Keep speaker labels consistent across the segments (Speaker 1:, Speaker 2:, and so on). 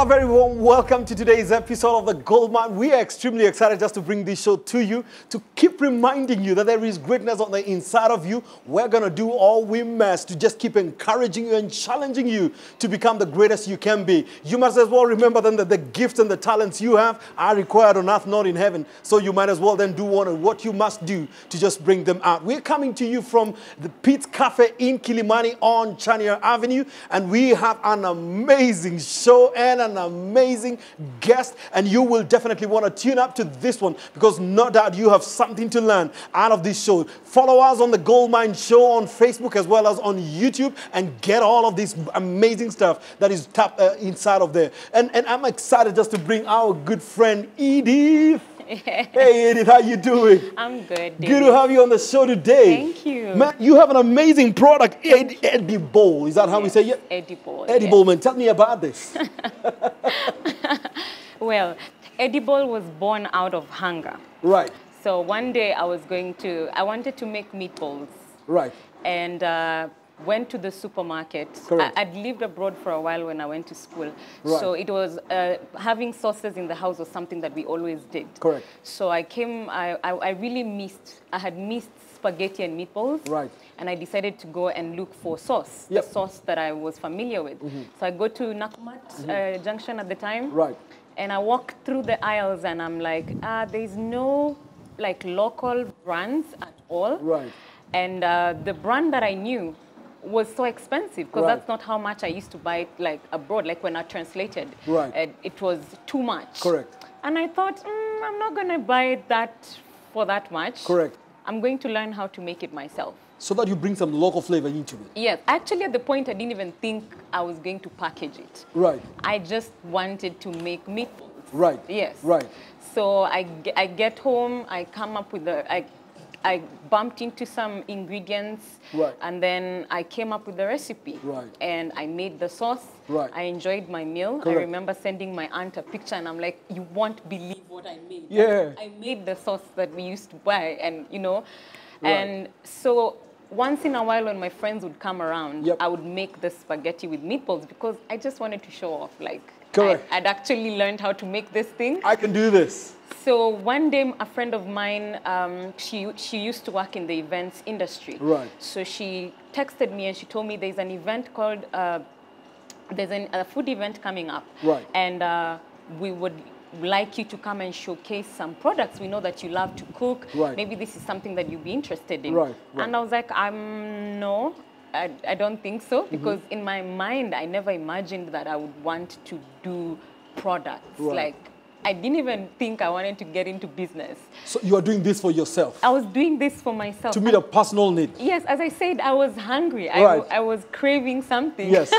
Speaker 1: A very warm welcome to today's episode of the Goldmine. We are extremely excited just to bring this show to you, to keep reminding you that there is greatness on the inside of you. We're going to do all we must to just keep encouraging you and challenging you to become the greatest you can be. You must as well remember then that the gifts and the talents you have are required on earth, not in heaven. So you might as well then do what you must do to just bring them out. We're coming to you from the Pete's Cafe in Kilimani on Chania Avenue, and we have an amazing show and an amazing guest, and you will definitely want to tune up to this one because no doubt you have something to learn out of this show. Follow us on the Goldmine Show on Facebook as well as on YouTube and get all of this amazing stuff that is tapped inside of there. And I'm excited just to bring our good friend Edith. Hey Edith, how you doing?
Speaker 2: I'm good.
Speaker 1: Good to have you on the show today.
Speaker 2: Thank you.
Speaker 1: Man, you have an amazing product, Edibowl. Is that how we say it?
Speaker 2: Edibowl.
Speaker 1: Edibowl,
Speaker 2: yes.
Speaker 1: man. Tell me about this.
Speaker 2: Well, Edibowl was born out of hunger.
Speaker 1: Right.
Speaker 2: So one day I wanted to make meatballs.
Speaker 1: Right.
Speaker 2: And went to the supermarket.
Speaker 1: Correct.
Speaker 2: I'd lived abroad for a while when I went to school.
Speaker 1: Right.
Speaker 2: So it was, having sauces in the house was something that we always did.
Speaker 1: Correct.
Speaker 2: So I had missed spaghetti and meatballs.
Speaker 1: Right.
Speaker 2: And I decided to go and look for sauce,
Speaker 1: Yep.
Speaker 2: the sauce that I was familiar with. So I go to Nakumat Junction at the time.
Speaker 1: Right.
Speaker 2: And I walk through the aisles and I'm like, there's no like local brands at all.
Speaker 1: Right.
Speaker 2: And the brand that I knew was so expensive because
Speaker 1: Right.
Speaker 2: that's not how much I used to buy it like abroad, like when I translated.
Speaker 1: Right.
Speaker 2: It was too much.
Speaker 1: Correct.
Speaker 2: And I thought, I'm not going to buy that for that much.
Speaker 1: Correct.
Speaker 2: I'm going to learn how to make it myself.
Speaker 1: So that you bring some local flavor into it.
Speaker 2: Yes, actually at the point I didn't even think I was going to package it.
Speaker 1: Right.
Speaker 2: I just wanted to make meatballs.
Speaker 1: Right.
Speaker 2: Yes.
Speaker 1: Right.
Speaker 2: So I get home, I come up with I bumped into some ingredients,
Speaker 1: Right.
Speaker 2: and then I came up with the recipe.
Speaker 1: Right.
Speaker 2: And I made the sauce.
Speaker 1: Right.
Speaker 2: I enjoyed my meal.
Speaker 1: Correct.
Speaker 2: I remember sending my aunt a picture, and I'm like, you won't believe what I made.
Speaker 1: Yeah.
Speaker 2: I made the sauce that we used to buy, and you know,
Speaker 1: Right.
Speaker 2: and so once in a while when my friends would come around,
Speaker 1: Yep.
Speaker 2: I would make the spaghetti with meatballs because I just wanted to show off, like,
Speaker 1: Correct.
Speaker 2: I'd actually learned how to make this thing.
Speaker 1: I can do this.
Speaker 2: So one day, a friend of mine, she used to work in the events industry.
Speaker 1: Right.
Speaker 2: So she texted me and she told me there's an event called, there's a food event coming up.
Speaker 1: Right.
Speaker 2: And we would like you to come and showcase some products. We know that you love to cook.
Speaker 1: Right.
Speaker 2: Maybe this is something that you'd be interested in.
Speaker 1: Right, right.
Speaker 2: And I was like, no. I don't think so, because in my mind, I never imagined that I would want to do products.
Speaker 1: Right.
Speaker 2: Like, I didn't even think I wanted to get into business.
Speaker 1: So you are doing this for yourself?
Speaker 2: I was doing this for myself.
Speaker 1: To meet a personal need?
Speaker 2: Yes, as I said, I was hungry.
Speaker 1: Right.
Speaker 2: I was craving something.
Speaker 1: Yes.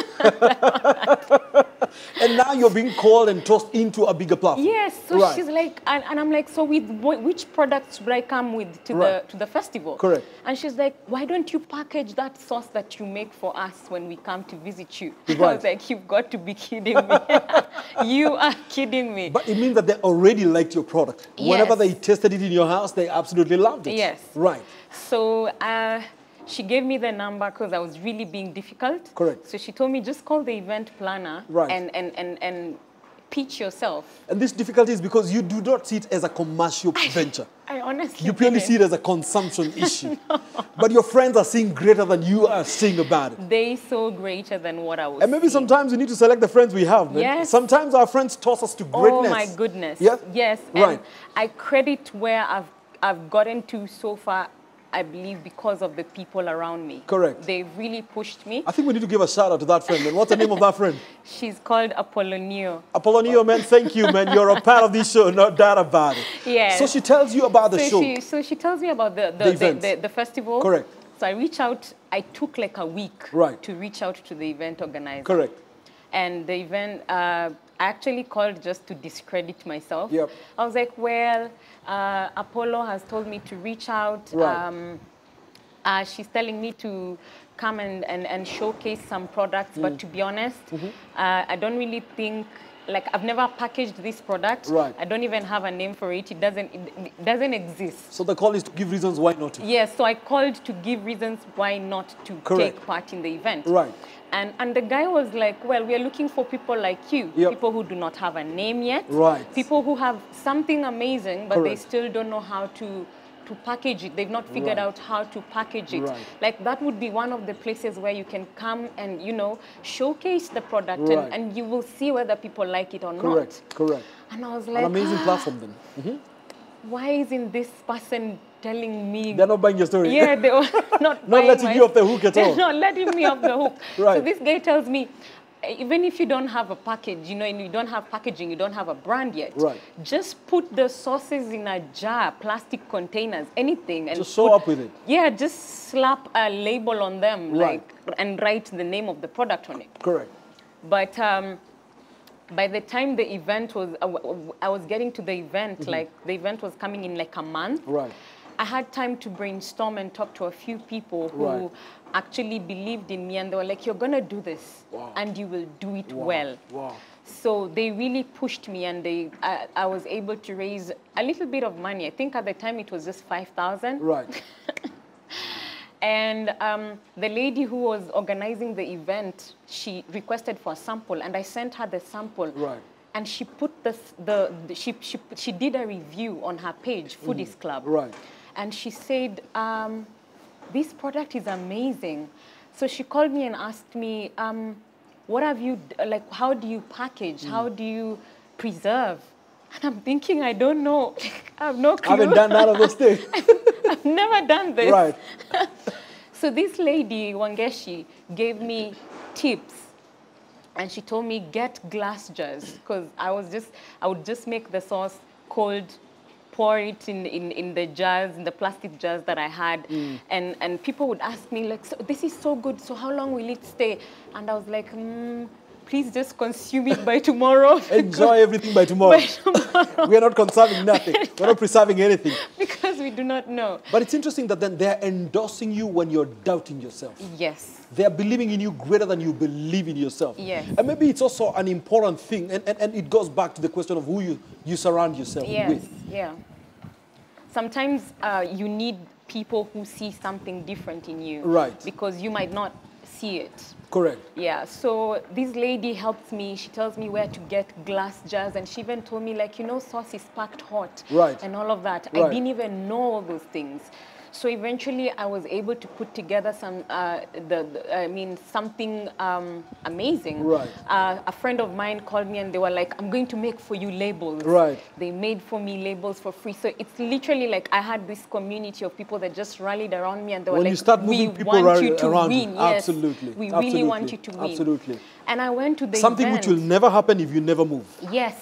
Speaker 1: And now you're being called and tossed into a bigger platform?
Speaker 2: Yes, so
Speaker 1: Right.
Speaker 2: she's like, and I'm like, so with which products should I come with to
Speaker 1: Right.
Speaker 2: the festival?
Speaker 1: Correct.
Speaker 2: And she's like, why don't you package that sauce that you make for us when we come to visit you? I
Speaker 1: Right.
Speaker 2: was like, you've got to be kidding me. You are kidding me.
Speaker 1: But it means that they already liked your product. Whenever
Speaker 2: Yes.
Speaker 1: they tested it in your house, they absolutely loved it.
Speaker 2: Yes.
Speaker 1: Right.
Speaker 2: So she gave me the number because I was really being difficult.
Speaker 1: Correct.
Speaker 2: So she told me, just call the event planner
Speaker 1: Right.
Speaker 2: and pitch yourself.
Speaker 1: And this difficulty is because you do not see it as a commercial venture.
Speaker 2: I honestly
Speaker 1: You purely
Speaker 2: didn't.
Speaker 1: see it as a consumption issue. But your friends are seeing greater than you are seeing about it.
Speaker 2: They saw greater than what I was
Speaker 1: And maybe
Speaker 2: seeing.
Speaker 1: sometimes we need to select the friends we have. Man.
Speaker 2: Yes.
Speaker 1: Sometimes our friends toss us to greatness.
Speaker 2: Oh my goodness.
Speaker 1: Yeah?
Speaker 2: Yes.
Speaker 1: Right.
Speaker 2: And I credit where I've gotten to so far, I believe, because of the people around me.
Speaker 1: Correct.
Speaker 2: They really pushed me.
Speaker 1: I think we need to give a shout out to that friend. Man. What's the name of that friend?
Speaker 2: She's called Apollonio.
Speaker 1: Apollonio, man, thank you, man. You're a part of this show, no doubt about it.
Speaker 2: Yeah.
Speaker 1: So she tells you about the show.
Speaker 2: So she tells me about
Speaker 1: The events.
Speaker 2: the festival.
Speaker 1: Correct.
Speaker 2: So I reach out. I took like a week
Speaker 1: Right.
Speaker 2: to reach out to the event organizer.
Speaker 1: Correct.
Speaker 2: And the event, I actually called just to discredit myself.
Speaker 1: Yep.
Speaker 2: I was like, well, Apollo has told me to reach out.
Speaker 1: Right.
Speaker 2: She's telling me to come and showcase some products, but to be honest, I don't really think like I've never packaged this product.
Speaker 1: Right.
Speaker 2: I don't even have a name for it. It doesn't exist.
Speaker 1: So the call is to give reasons why not to.
Speaker 2: Yes, so I called to give reasons why not to
Speaker 1: Correct.
Speaker 2: take part in the event.
Speaker 1: Right.
Speaker 2: And the guy was like, well, we are looking for people like you,
Speaker 1: Yep.
Speaker 2: people who do not have a name yet,
Speaker 1: Right.
Speaker 2: people who have something amazing, but they
Speaker 1: Correct.
Speaker 2: still don't know how to package it. They've not figured
Speaker 1: Right.
Speaker 2: out how to package it.
Speaker 1: Right.
Speaker 2: Like that would be one of the places where you can come and, you know, showcase the product
Speaker 1: Right.
Speaker 2: and you will see whether people like it or
Speaker 1: Correct.
Speaker 2: not.
Speaker 1: Correct.
Speaker 2: And I was
Speaker 1: An
Speaker 2: like,
Speaker 1: amazing platform then.
Speaker 2: why isn't this person telling me?
Speaker 1: They're not buying your story.
Speaker 2: Yeah, they were not buying
Speaker 1: letting
Speaker 2: my-
Speaker 1: you off the hook at all.
Speaker 2: They're not letting me off the hook.
Speaker 1: Right.
Speaker 2: So this guy tells me, even if you don't have a package, you know, and you don't have packaging, you don't have a brand yet,
Speaker 1: Right.
Speaker 2: just put the sauces in a jar, plastic containers, anything. And
Speaker 1: Just show up with it.
Speaker 2: Yeah, just slap a label on them,
Speaker 1: Right.
Speaker 2: and write the name of the product on it.
Speaker 1: Correct.
Speaker 2: But by the time the event was, I was getting to the event, like the event was coming in like a month.
Speaker 1: Right.
Speaker 2: I had time to brainstorm and talk to a few people who
Speaker 1: Right.
Speaker 2: actually believed in me, and they were like, you're gonna do this,
Speaker 1: Wow.
Speaker 2: and you will do it
Speaker 1: Wow.
Speaker 2: well.
Speaker 1: Wow.
Speaker 2: So they really pushed me, and I was able to raise a little bit of money. I think at the time it was just 5,000.
Speaker 1: Right.
Speaker 2: And the lady who was organizing the event, she requested for a sample, and I sent her the sample.
Speaker 1: Right.
Speaker 2: And she put she did a review on her page, Foodies Club.
Speaker 1: Right.
Speaker 2: And she said, this product is amazing. So she called me and asked me, what have you, like, how do you package? How do you preserve? And I'm thinking, I don't know. I have no clue.
Speaker 1: I haven't done none of those things.
Speaker 2: I've never done this.
Speaker 1: Right.
Speaker 2: So this lady, Wangeshi, gave me tips. And she told me, get glass jars, because I would just make the sauce cold, pour it in the jars, in the plastic jars that I had. And people would ask me, like, so this is so good, so how long will it stay? And I was like, please just consume it by tomorrow.
Speaker 1: Enjoy everything by tomorrow.
Speaker 2: By tomorrow.
Speaker 1: We are not conserving nothing. We're not preserving anything.
Speaker 2: Because we do not know.
Speaker 1: But it's interesting that then they're endorsing you when you're doubting yourself.
Speaker 2: Yes.
Speaker 1: They're believing in you greater than you believe in yourself.
Speaker 2: Yes.
Speaker 1: And maybe it's also an important thing, and it goes back to the question of who you surround yourself
Speaker 2: Yes,
Speaker 1: with.
Speaker 2: yeah. Sometimes you need people who see something different in you.
Speaker 1: Right.
Speaker 2: Because you might not see it.
Speaker 1: Correct.
Speaker 2: Yeah, so this lady helps me. She tells me where to get glass jars, and she even told me, like, you know, sauce is packed hot.
Speaker 1: Right.
Speaker 2: And all of that.
Speaker 1: Right.
Speaker 2: I didn't even know all those things. So eventually I was able to put together some, something amazing.
Speaker 1: Right.
Speaker 2: A friend of mine called me and they were like, I'm going to make for you labels.
Speaker 1: Right.
Speaker 2: They made for me labels for free. So it's literally like I had this community of people that just rallied around me and they were
Speaker 1: When
Speaker 2: like,
Speaker 1: you start moving
Speaker 2: we
Speaker 1: people
Speaker 2: want you to
Speaker 1: around
Speaker 2: win.
Speaker 1: you.
Speaker 2: Yes,
Speaker 1: Absolutely.
Speaker 2: we
Speaker 1: Absolutely.
Speaker 2: really want you to win.
Speaker 1: Absolutely.
Speaker 2: And I went to the
Speaker 1: Something
Speaker 2: event.
Speaker 1: which will never happen if you never move.
Speaker 2: Yes.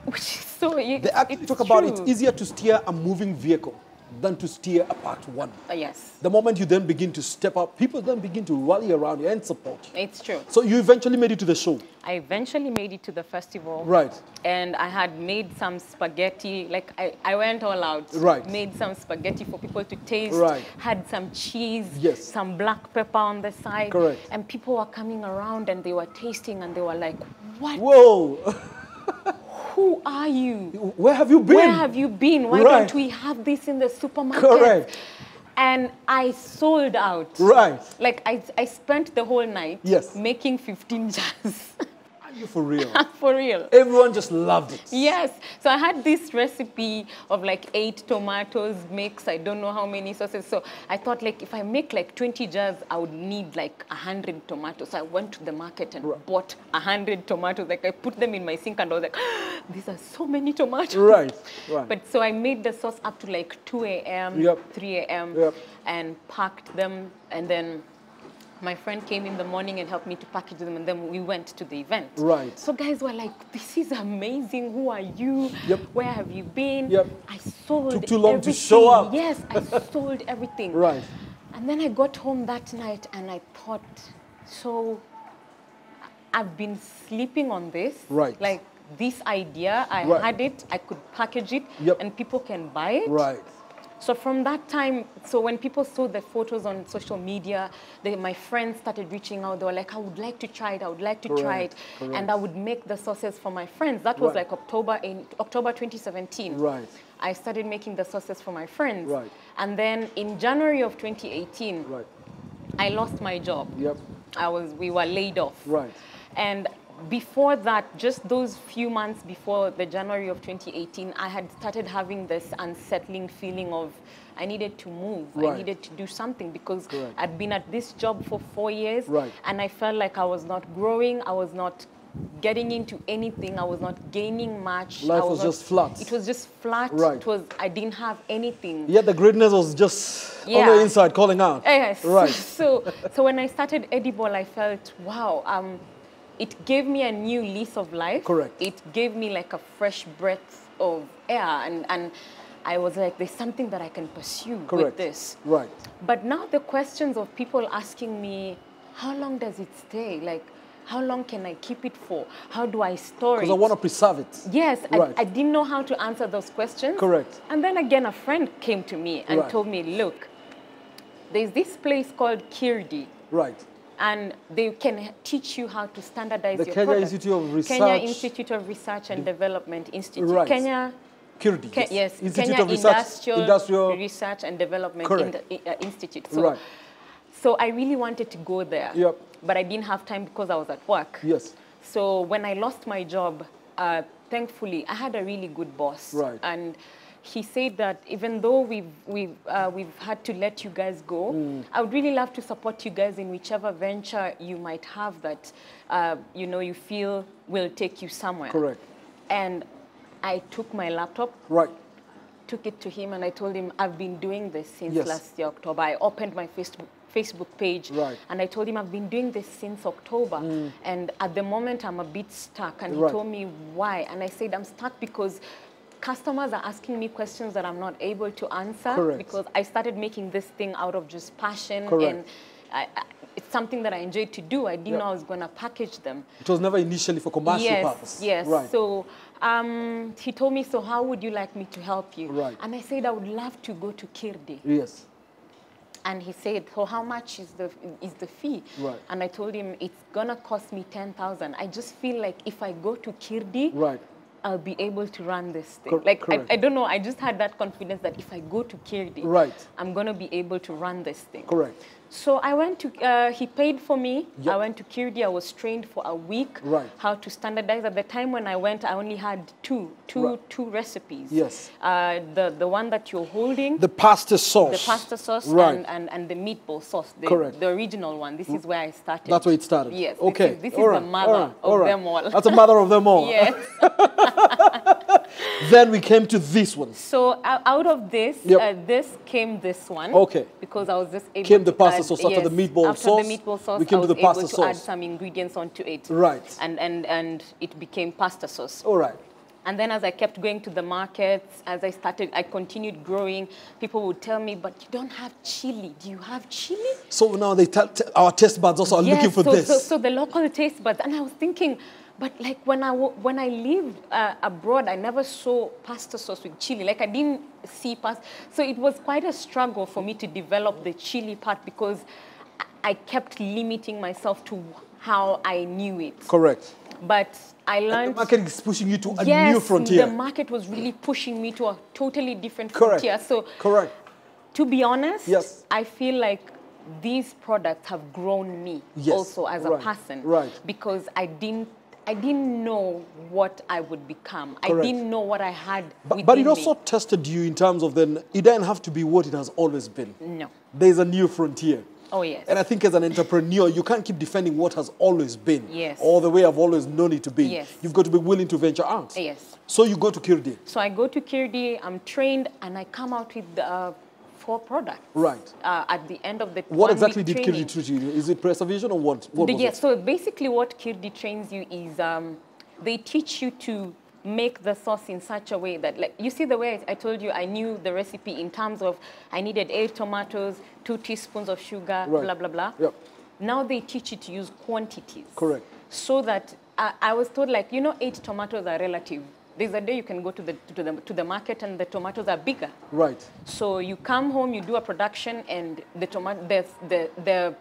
Speaker 2: Which is so,
Speaker 1: They actually
Speaker 2: it's
Speaker 1: talk about
Speaker 2: true.
Speaker 1: it's easier to steer a moving vehicle than to steer a parked one.
Speaker 2: Yes,
Speaker 1: The moment you then begin to step up, people then begin to rally around you and support you.
Speaker 2: it's true.
Speaker 1: So you eventually made it to the show.
Speaker 2: I eventually made it to the festival.
Speaker 1: Right.
Speaker 2: And I had made some spaghetti, like I went all out.
Speaker 1: Right.
Speaker 2: Made some spaghetti for people to taste.
Speaker 1: Right.
Speaker 2: Had some cheese.
Speaker 1: Yes.
Speaker 2: Some black pepper on the side.
Speaker 1: Correct.
Speaker 2: And people were coming around and they were tasting and they were like, what?
Speaker 1: Whoa.
Speaker 2: Who are you?
Speaker 1: Where have you been?
Speaker 2: Where have you been? Why
Speaker 1: Right.
Speaker 2: don't we have this in the supermarket?
Speaker 1: Correct.
Speaker 2: And I sold out.
Speaker 1: Right.
Speaker 2: Like I spent the whole night
Speaker 1: Yes.
Speaker 2: making 15 jars.
Speaker 1: Are you for real?
Speaker 2: For real.
Speaker 1: Everyone just loved it.
Speaker 2: Yes. So I had this recipe of like 8 tomatoes mix. I don't know how many sauces. So I thought like if I make like 20 jars, I would need like 100 tomatoes. So I went to the market and bought 100 tomatoes. Like I put them in my sink and I was like, these are so many tomatoes.
Speaker 1: Right. Right.
Speaker 2: But so I made the sauce up to like 2 a.m.,
Speaker 1: Yep.
Speaker 2: 3 a.m.
Speaker 1: Yep.
Speaker 2: and packed them. And then my friend came in the morning and helped me to package them, and then we went to the event.
Speaker 1: Right.
Speaker 2: So guys were like, this is amazing. Who are you?
Speaker 1: Yep.
Speaker 2: Where have you been?
Speaker 1: Yep.
Speaker 2: I sold
Speaker 1: Took too long
Speaker 2: everything.
Speaker 1: to show up.
Speaker 2: Yes, I sold everything.
Speaker 1: Right.
Speaker 2: And then I got home that night and I thought, so I've been sleeping on this.
Speaker 1: Right.
Speaker 2: Like this idea, I
Speaker 1: Right.
Speaker 2: had it, I could package it,
Speaker 1: Yep.
Speaker 2: and people can buy it.
Speaker 1: Right.
Speaker 2: So from that time, so when people saw the photos on social media, my friends started reaching out. They were like, I would like to try it. I would like to try it.
Speaker 1: Correct.
Speaker 2: And I would make the sauces for my friends. That was like October 2017.
Speaker 1: Right.
Speaker 2: I started making the sauces for my friends.
Speaker 1: Right.
Speaker 2: And then in January of 2018, I lost my job.
Speaker 1: Yep.
Speaker 2: We were laid off.
Speaker 1: Right.
Speaker 2: And before that, just those few months before the January of 2018, I had started having this unsettling feeling of I needed to move. I needed to do something because I'd been at this job for 4 years. And I felt like I was not growing. I was not getting into anything. I was not gaining much.
Speaker 1: Life was just flat.
Speaker 2: It was just flat. I didn't have anything.
Speaker 1: Yeah, the greatness was just on the inside calling out.
Speaker 2: Yes.
Speaker 1: Right.
Speaker 2: So when I started Edibowl, I felt, wow, it gave me a new lease of life.
Speaker 1: Correct.
Speaker 2: It gave me like a fresh breath of air. And I was like, there's something that I can pursue with this.
Speaker 1: Right.
Speaker 2: But now the questions of people asking me, how long does it stay? Like, how long can I keep it for? How do I store it?
Speaker 1: Because I want to preserve it.
Speaker 2: Yes, I didn't know how to answer those questions.
Speaker 1: Correct.
Speaker 2: And then again, a friend came to me and told me, look, there's this place called Kirdi.
Speaker 1: Right.
Speaker 2: And they can teach you how to standardize your
Speaker 1: Kenya
Speaker 2: products.
Speaker 1: Institute of Research.
Speaker 2: Kenya Institute of Research and Development Institute.
Speaker 1: Right.
Speaker 2: Kenya.
Speaker 1: Kirdi.
Speaker 2: Yes.
Speaker 1: Institute
Speaker 2: Kenya
Speaker 1: of Research,
Speaker 2: Industrial Research and Development Institute. So, so I really wanted to go there.
Speaker 1: Yep.
Speaker 2: But I didn't have time because I was at work.
Speaker 1: Yes.
Speaker 2: So when I lost my job, thankfully, I had a really good boss.
Speaker 1: Right.
Speaker 2: And he said that even though we've had to let you guys go, I would really love to support you guys in whichever venture you might have that, you know, you feel will take you somewhere.
Speaker 1: Correct.
Speaker 2: And I took my laptop.
Speaker 1: Right.
Speaker 2: Took it to him and I told him, I've been doing this since last year, October. I opened my Facebook page and I told him I've been doing this since October and at the moment I'm a bit stuck, and he told me why, and I said I'm stuck because customers are asking me questions that I'm not able to answer because I started making this thing out of just passion and it's something that I enjoyed to do. I didn't know I was going to package them.
Speaker 1: It was never initially for commercial purpose.
Speaker 2: Yes. So he told me, so how would you like me to help you?
Speaker 1: Right.
Speaker 2: And I said I would love to go to Kirdi.
Speaker 1: Yes.
Speaker 2: And he said, so how much is the fee?
Speaker 1: Right.
Speaker 2: And I told him, it's going to cost me 10,000. I just feel like if I go to Kirdi, I'll be able to run this thing. I don't know, I just had that confidence that if I go to Kirdi, I'm going to be able to run this thing.
Speaker 1: Correct.
Speaker 2: So I went to, he paid for me. I went to Kirdi. I was trained for a week how to standardize. At the time when I went, I only had two recipes.
Speaker 1: Yes.
Speaker 2: The one that you're holding.
Speaker 1: The pasta sauce.
Speaker 2: The pasta sauce and the meatball sauce. The original one. This is where I started.
Speaker 1: That's where it started.
Speaker 2: Yes.
Speaker 1: Okay.
Speaker 2: This is the mother of them all.
Speaker 1: That's the mother of them all.
Speaker 2: Yes.
Speaker 1: Then we came to this one.
Speaker 2: So out of this, this came this one.
Speaker 1: Okay.
Speaker 2: Because I was just able
Speaker 1: came the
Speaker 2: to
Speaker 1: pasta
Speaker 2: add,
Speaker 1: sauce after the meatball sauce.
Speaker 2: After the meatball sauce,
Speaker 1: we came to the pasta
Speaker 2: able
Speaker 1: sauce.
Speaker 2: to add some ingredients onto it.
Speaker 1: Right.
Speaker 2: And it became pasta sauce.
Speaker 1: All right.
Speaker 2: And then as I kept going to the markets, as I continued growing, people would tell me, but you don't have chili. Do you have chili?
Speaker 1: So now our taste buds also are looking for this.
Speaker 2: So the local taste buds. And I was thinking, but like when I lived abroad, I never saw pasta sauce with chili. Like I didn't see pasta. So it was quite a struggle for me to develop the chili part because I kept limiting myself to how I knew it.
Speaker 1: Correct.
Speaker 2: But I learned...
Speaker 1: And the market is pushing you to a new frontier.
Speaker 2: Yes, the market was really pushing me to a totally different frontier. So, to be honest, I feel like these products have grown me also as a person. Because I didn't know what I would become. I didn't know what I had within
Speaker 1: But it also tested you in terms of then, it doesn't have to be what it has always been.
Speaker 2: No.
Speaker 1: There's a new frontier.
Speaker 2: Oh, yes.
Speaker 1: And I think as an entrepreneur, you can't keep defending what has always been.
Speaker 2: Yes.
Speaker 1: Or the way I've always known it to be.
Speaker 2: Yes.
Speaker 1: You've got to be willing to venture out.
Speaker 2: Yes.
Speaker 1: So you go to Kirdi.
Speaker 2: So I go to Kirdi, I'm trained, and I come out with 4 products.
Speaker 1: Right.
Speaker 2: At the end of the
Speaker 1: What exactly did Kirdi teach you? Is it preservation or what was it?
Speaker 2: So basically what Kirdi trains you is they teach you to make the sauce in such a way that, like, you see the way I told you, I knew the recipe in terms of I needed 8 tomatoes, 2 teaspoons of sugar, blah, blah, blah.
Speaker 1: Yep.
Speaker 2: Now they teach you to use quantities.
Speaker 1: Correct.
Speaker 2: So that I was told, like, you know, 8 tomatoes are relative. there's a day you can go to the market and the tomatoes are bigger.
Speaker 1: Right.
Speaker 2: So you come home, you do a production, and the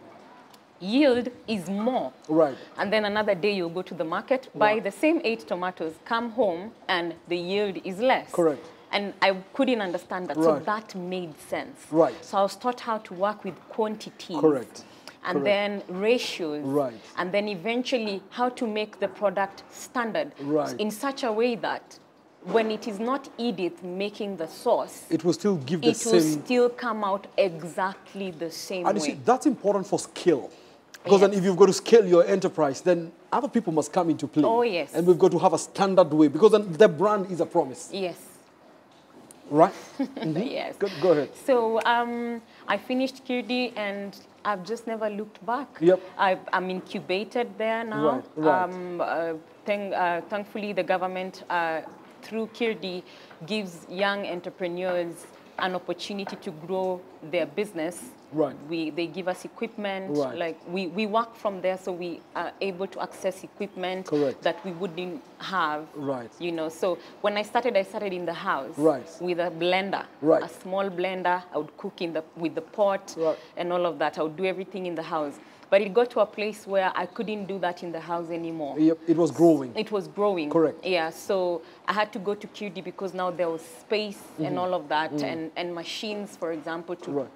Speaker 2: yield is more.
Speaker 1: Right.
Speaker 2: And then another day you'll go to the market, buy the same 8 tomatoes, come home, and the yield is less.
Speaker 1: Correct.
Speaker 2: And I couldn't understand that. So that made sense.
Speaker 1: Right.
Speaker 2: So I was taught how to work with quantities.
Speaker 1: Correct.
Speaker 2: And then ratios.
Speaker 1: Right.
Speaker 2: And then eventually how to make the product standard.
Speaker 1: Right.
Speaker 2: In such a way that when it is not Edith making the sauce,
Speaker 1: it will still give the same...
Speaker 2: It will still come out exactly the same way.
Speaker 1: And you see, that's important for skill. Because then if you've got to scale your enterprise, then other people must come into play.
Speaker 2: Oh, yes.
Speaker 1: And we've got to have a standard way, because then the brand is a promise.
Speaker 2: Yes.
Speaker 1: Right?
Speaker 2: Yes.
Speaker 1: Go ahead.
Speaker 2: So I finished Kirdi and I've just never looked back.
Speaker 1: Yep.
Speaker 2: I'm incubated there now.
Speaker 1: Right.
Speaker 2: Thankfully, the government, through Kirdi, gives young entrepreneurs an opportunity to grow their business.
Speaker 1: Right.
Speaker 2: They give us equipment.
Speaker 1: Right.
Speaker 2: Like we work from there, so we are able to access equipment that we wouldn't have.
Speaker 1: Right.
Speaker 2: You know, so when I started in the house.
Speaker 1: Right.
Speaker 2: With a blender.
Speaker 1: Right.
Speaker 2: A small blender. I would cook with the pot and all of that. I would do everything in the house. But it got to a place where I couldn't do that in the house anymore.
Speaker 1: Yep, it was growing.
Speaker 2: It was growing.
Speaker 1: Correct.
Speaker 2: Yeah, so I had to go to QD because now there was space and all of that, and machines, for example, to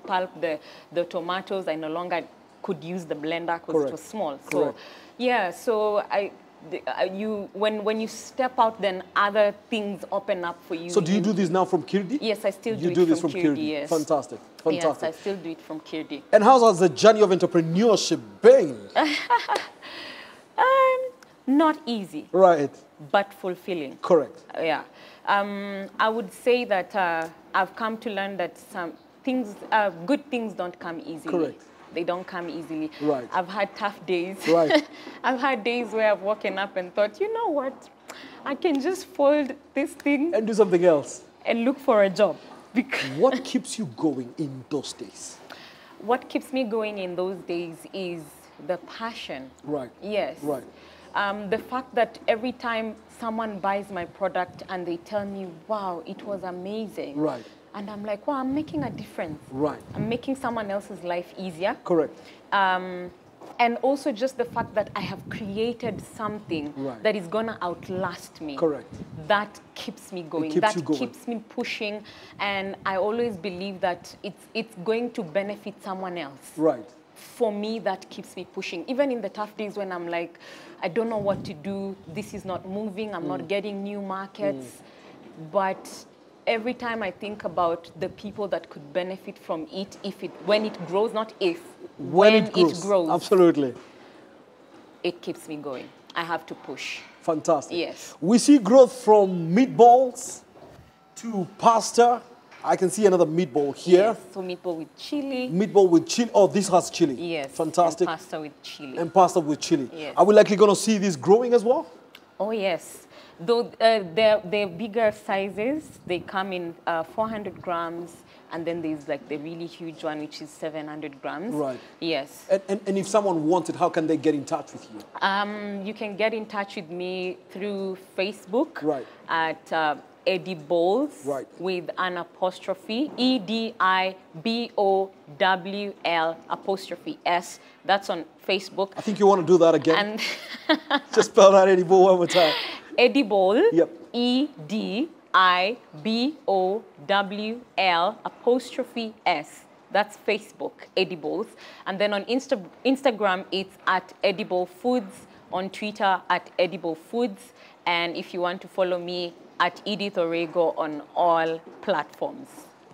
Speaker 2: pulp the tomatoes. I no longer could use the blender because it was small. So, yeah, so when you step out, then other things open up for you.
Speaker 1: So do you do this now from Kirdi?
Speaker 2: Yes, I still do
Speaker 1: it
Speaker 2: this from Kirdi. Yes.
Speaker 1: Fantastic. Fantastic.
Speaker 2: Yes, I still do it from Kirdi.
Speaker 1: And how has the journey of entrepreneurship been?
Speaker 2: Not easy.
Speaker 1: Right.
Speaker 2: But fulfilling.
Speaker 1: Correct.
Speaker 2: Yeah. I would say that I've come to learn that some things, good things don't come easily.
Speaker 1: Correct.
Speaker 2: They don't come easily.
Speaker 1: Right.
Speaker 2: I've had tough days.
Speaker 1: Right.
Speaker 2: I've had days where I've woken up and thought, you know what? I can just fold this thing.
Speaker 1: And do something else.
Speaker 2: And look for a job.
Speaker 1: What keeps you going in those days?
Speaker 2: What keeps me going in those days is the passion.
Speaker 1: Right.
Speaker 2: Yes.
Speaker 1: Right.
Speaker 2: The fact that every time someone buys my product and they tell me, wow, it was amazing.
Speaker 1: Right.
Speaker 2: And I'm like, wow, I'm making a difference.
Speaker 1: Right.
Speaker 2: I'm making someone else's life easier.
Speaker 1: Correct.
Speaker 2: And also just the fact that I have created something that is going to outlast me.
Speaker 1: Correct.
Speaker 2: That keeps me going. Keeps me pushing. And I always believe that it's going to benefit someone else.
Speaker 1: Right.
Speaker 2: For me, that keeps me pushing. Even in the tough days when I'm like, I don't know what to do. This is not moving. I'm not getting new markets. But every time I think about the people that could benefit from it, when it grows, not if, when it grows.
Speaker 1: Absolutely.
Speaker 2: It keeps me going. I have to push.
Speaker 1: Fantastic.
Speaker 2: Yes.
Speaker 1: We see growth from meatballs to pasta. I can see another meatball here.
Speaker 2: Yes, so meatball with chili.
Speaker 1: Meatball with chili. Oh, this has chili.
Speaker 2: Yes.
Speaker 1: Fantastic.
Speaker 2: And pasta with chili.
Speaker 1: And pasta with chili.
Speaker 2: Yes.
Speaker 1: Are we likely going to see this growing as well?
Speaker 2: Oh, yes. Though they're bigger sizes, they come in 400 grams, and then there's like the really huge one, which is 700 grams. Right. Yes.
Speaker 1: And if someone wants it, how can they get in touch with you?
Speaker 2: You can get in touch with me through Facebook.
Speaker 1: Right.
Speaker 2: At Edibowl. Right. With an apostrophe, EDIBOWL''S. That's on Facebook.
Speaker 1: I think you want to do that again. And just spell out Edibowl one more time.
Speaker 2: Edibowl.
Speaker 1: Yep.
Speaker 2: EDIBOWL''S. That's Facebook, Edibowl. And then on Instagram, it's at Edible Foods. On Twitter, at Edible Foods. And if you want to follow me, at Edith Orego on all platforms.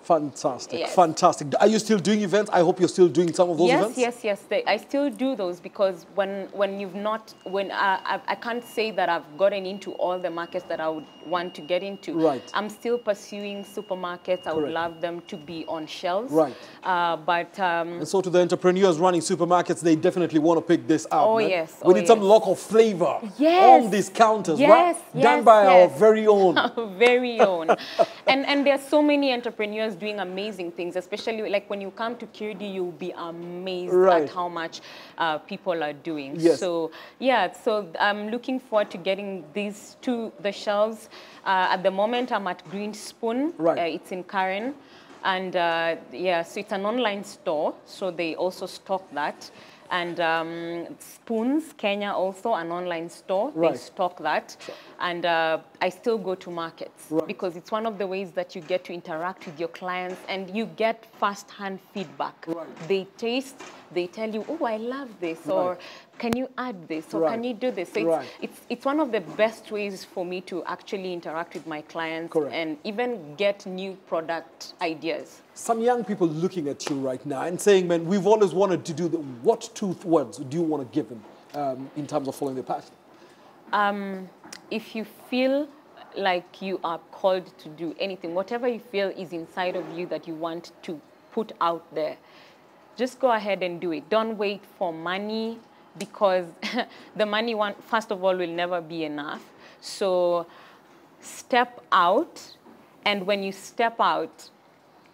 Speaker 1: Fantastic,
Speaker 2: yes.
Speaker 1: Fantastic. Are you still doing events? I hope you're still doing some of those events.
Speaker 2: Yes. I still do those because when you've not, I can't say that I've gotten into all the markets that I would want to get into.
Speaker 1: Right.
Speaker 2: I'm still pursuing supermarkets. I would love them to be on shelves.
Speaker 1: Right. And so to the entrepreneurs running supermarkets, they definitely want to pick this up.
Speaker 2: Oh,
Speaker 1: man.
Speaker 2: yes.
Speaker 1: We need some local flavor on these counters, right?
Speaker 2: Yes,
Speaker 1: done by our very own.
Speaker 2: Our very own. And there are so many entrepreneurs just doing amazing things, especially like when you come to Kiridi, you'll be amazed
Speaker 1: Right.
Speaker 2: at how much people are doing.
Speaker 1: Yes.
Speaker 2: So yeah, so I'm looking forward to getting these to the shelves. At the moment, I'm at Green Spoon.
Speaker 1: Right.
Speaker 2: It's in Karen. And yeah, so it's an online store, so they also stock that. And Spoons, Kenya also, an online store,
Speaker 1: Right.
Speaker 2: they stock that.
Speaker 1: Sure.
Speaker 2: And I still go to markets
Speaker 1: Right.
Speaker 2: because it's one of the ways that you get to interact with your clients and you get first-hand feedback.
Speaker 1: Right.
Speaker 2: They taste, they tell you, oh, I love this, or
Speaker 1: Right.
Speaker 2: can you add this, or
Speaker 1: Right.
Speaker 2: can you do this? So
Speaker 1: Right.
Speaker 2: it's one of the best ways for me to actually interact with my clients
Speaker 1: Correct.
Speaker 2: and even get new product ideas.
Speaker 1: Some young people looking at you right now and saying, man, we've always wanted to do that. What two words do you want to give them in terms of following their passion?
Speaker 2: If you feel like you are called to do anything, whatever you feel is inside of you that you want to put out there, just go ahead and do it. Don't wait for money, because the money, first of all, will never be enough. So step out, and when you step out,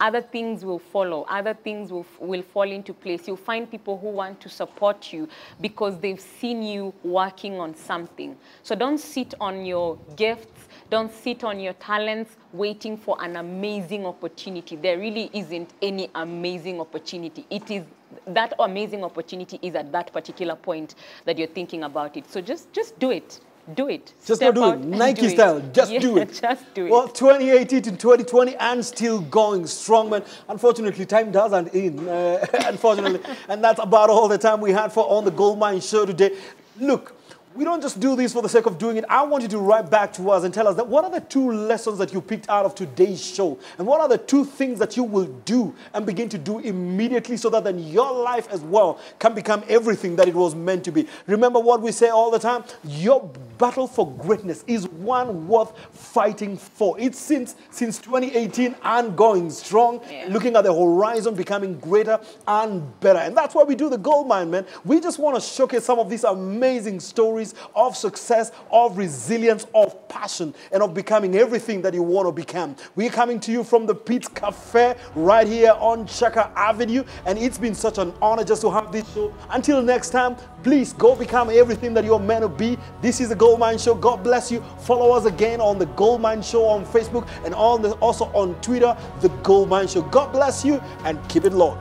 Speaker 2: other things will follow. Other things will fall into place. You'll find people who want to support you because they've seen you working on something. So don't sit on your gifts. Don't sit on your talents waiting for an amazing opportunity. There really isn't any amazing opportunity. It is that amazing opportunity is at that particular point that you're thinking about it. So just do it. Do it.
Speaker 1: Just
Speaker 2: Step
Speaker 1: go do
Speaker 2: out
Speaker 1: it.
Speaker 2: and
Speaker 1: Nike
Speaker 2: do it.
Speaker 1: style. Just
Speaker 2: Yeah,
Speaker 1: do it.
Speaker 2: Just do it.
Speaker 1: Well, 2018 to 2020 and still going strong, man. Unfortunately, time doesn't end, unfortunately. And that's about all the time we had for On the Goldmine show today. Look, we don't just do this for the sake of doing it. I want you to write back to us and tell us that what are the 2 lessons that you picked out of today's show? And what are the 2 things that you will do and begin to do immediately so that then your life as well can become everything that it was meant to be? Remember what we say all the time? Your battle for greatness is one worth fighting for. It's since 2018 and going strong, looking at the horizon, becoming greater and better. And that's why we do the Goldmine, man. We just want to showcase some of these amazing stories of success, of resilience, of passion, and of becoming everything that you want to become. We're coming to you from the Pete's Cafe right here on Chaka Avenue, and it's been such an honor just to have this show. Until next time, please go become everything that you're meant to be. This is the Goldmine Show. God bless you. Follow us again on the Goldmine Show on Facebook and also on Twitter, the Goldmine Show. God bless you and keep it low.